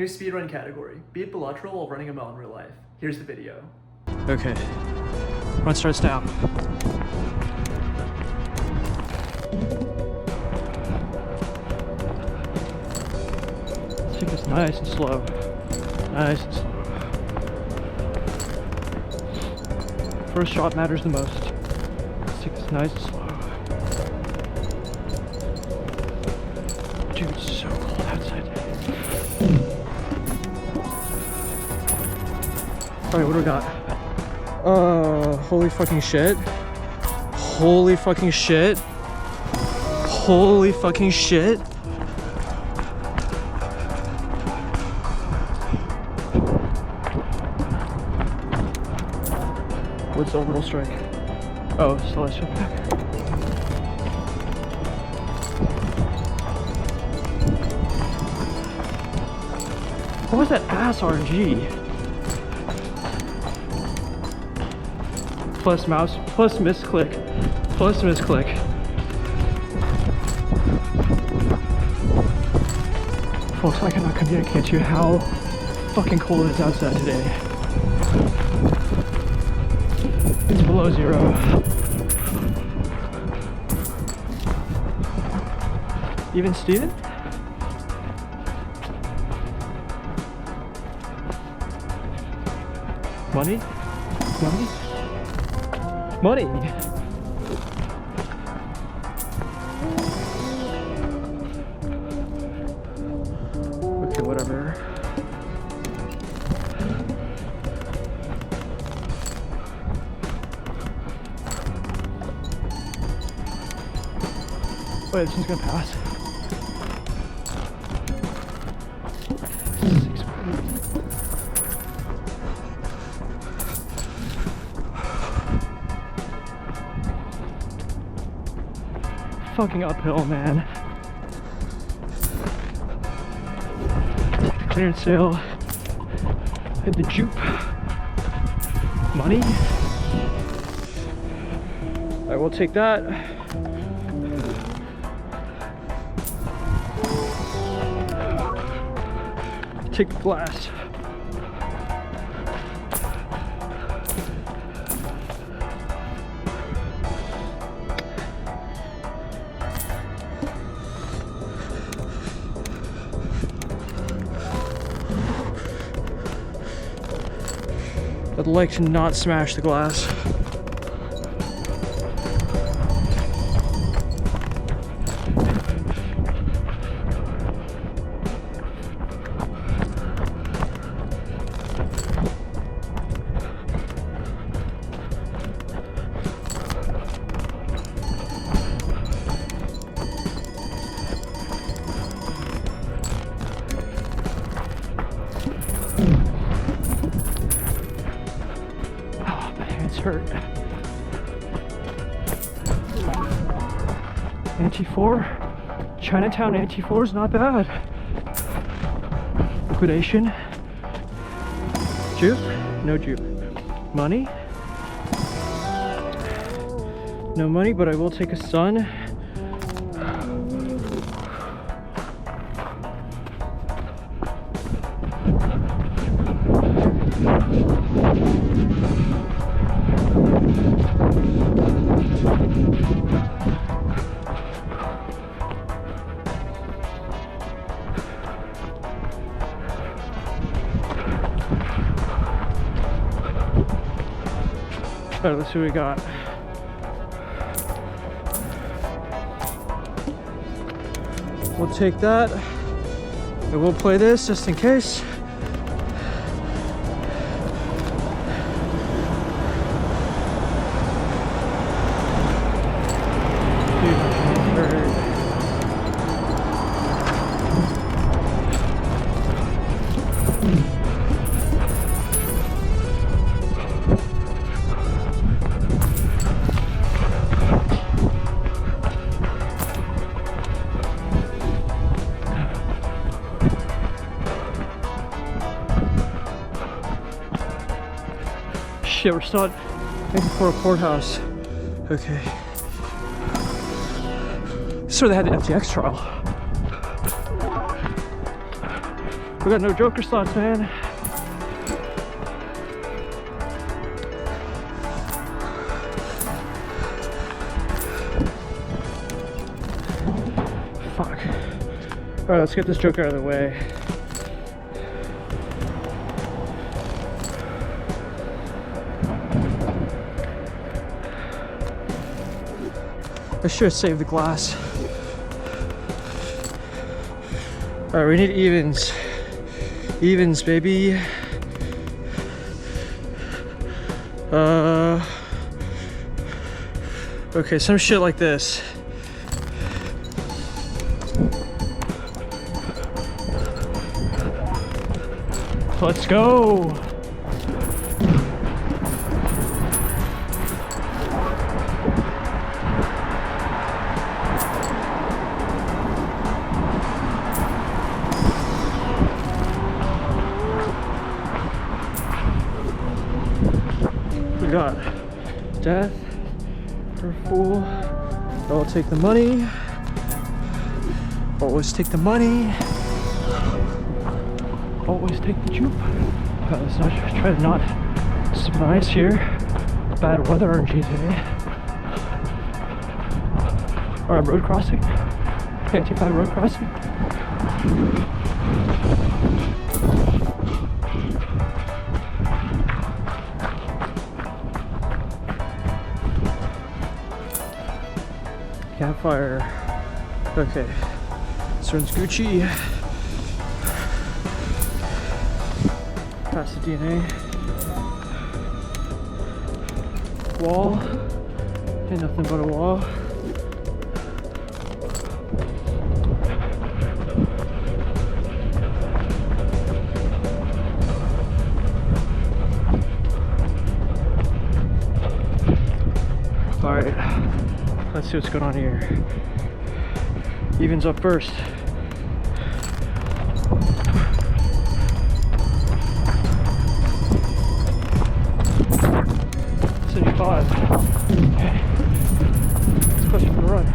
New speedrun category. Beat Balatro while running a mile in real life. Here's the video. Okay. Run starts now. Take this nice and slow. Nice and slow. First shot matters the most. Let's take this nice and slow. Dude, it's so cold outside. Alright, what do we got? Holy fucking shit. Holy fucking shit. Holy fucking shit. What's orbital strike? Oh, celestial pack. What was that ass RNG? Plus mouse, plus misclick, plus misclick. Folks, I cannot communicate to you how fucking cold it is outside today. It's below 0. Even Steven? Money? Money? Money! Okay, whatever. Wait, this one's gonna pass. 6. Fucking uphill, man. Clearance sale. Hit the jupe. Money. I will take that. Take the glass. I'd like to not smash the glass. Hurt. Anti-4. Chinatown anti-4 is not bad. Liquidation. Jupe? No jupe. Money? No money, but I will take a sun. Alright, let's see what we got. We'll take that. I will play this just in case. Shit, we're still making for a courthouse. Okay. This is where they had the FTX trial. We got no Joker slots, man. Fuck. Alright, let's get this Joker out of the way. I should have saved the glass. Alright, we need evens. Evens, baby. Okay, some shit like this. Let's go. We got death for a fool. I'll take the money. Always take the money. Always take the jupe. Let's not try to not some ice here. Bad weather on GTA. Alright, road crossing. Anti-bad road crossing. Campfire. Okay. This one's Gucci. Pass the DNA. Wall. Ain't nothing but a wall. Alright. Let's see what's going on here. Evens up first. Okay. Let's push for the run.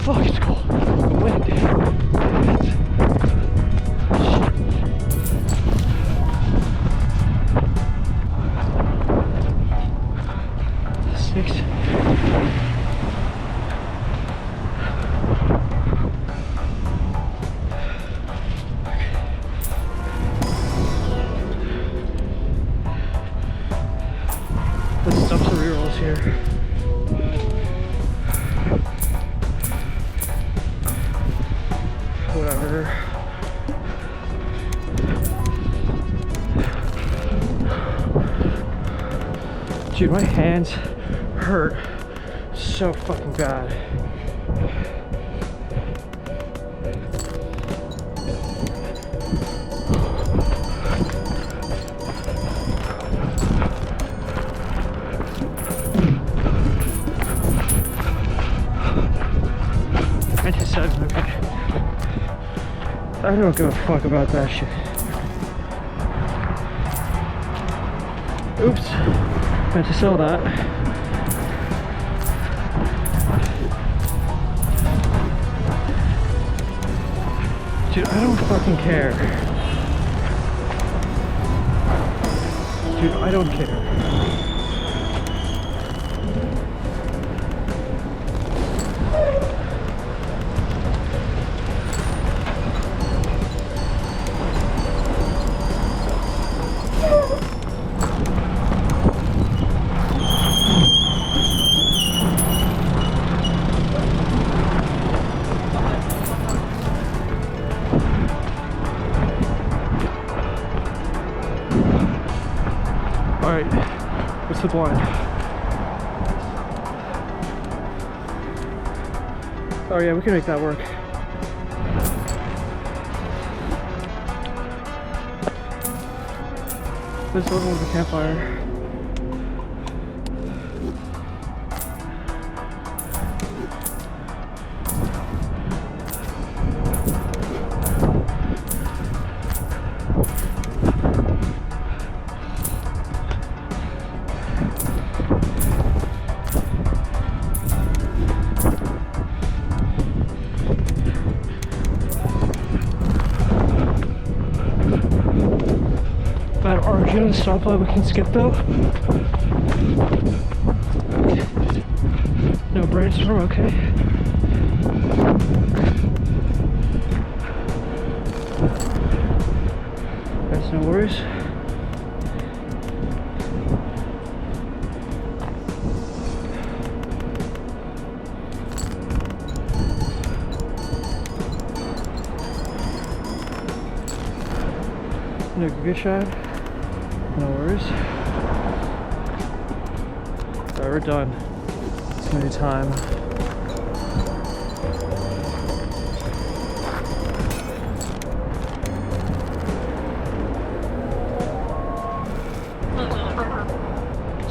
Fuck, it's cold. The wind. Shit. 6. Let's dump some rerolls here. Whatever. Dude, my hands hurt so fucking bad. Okay. I don't give a fuck about that shit. Oops. Meant to sell that. Dude, I don't fucking care. Dude, I don't care. Alright, what's the blind? Oh yeah, we can make that work. This one was a campfire. Bad RNG on the stoplight, we can skip though. No brainstorm, okay. That's no worries. No good shot. No worries. Alright, we're done. It's gonna be time.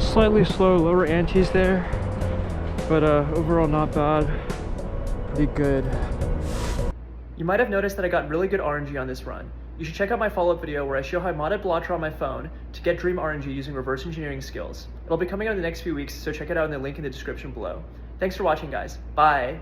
Slightly slow, lower antes there, but overall not bad. Pretty good. You might have noticed that I got really good RNG on this run. You should check out my follow-up video where I show how I modded Balatro on my phone to get dream RNG using reverse engineering skills. It'll be coming out in the next few weeks, so check it out in the link in the description below. Thanks for watching, guys. Bye!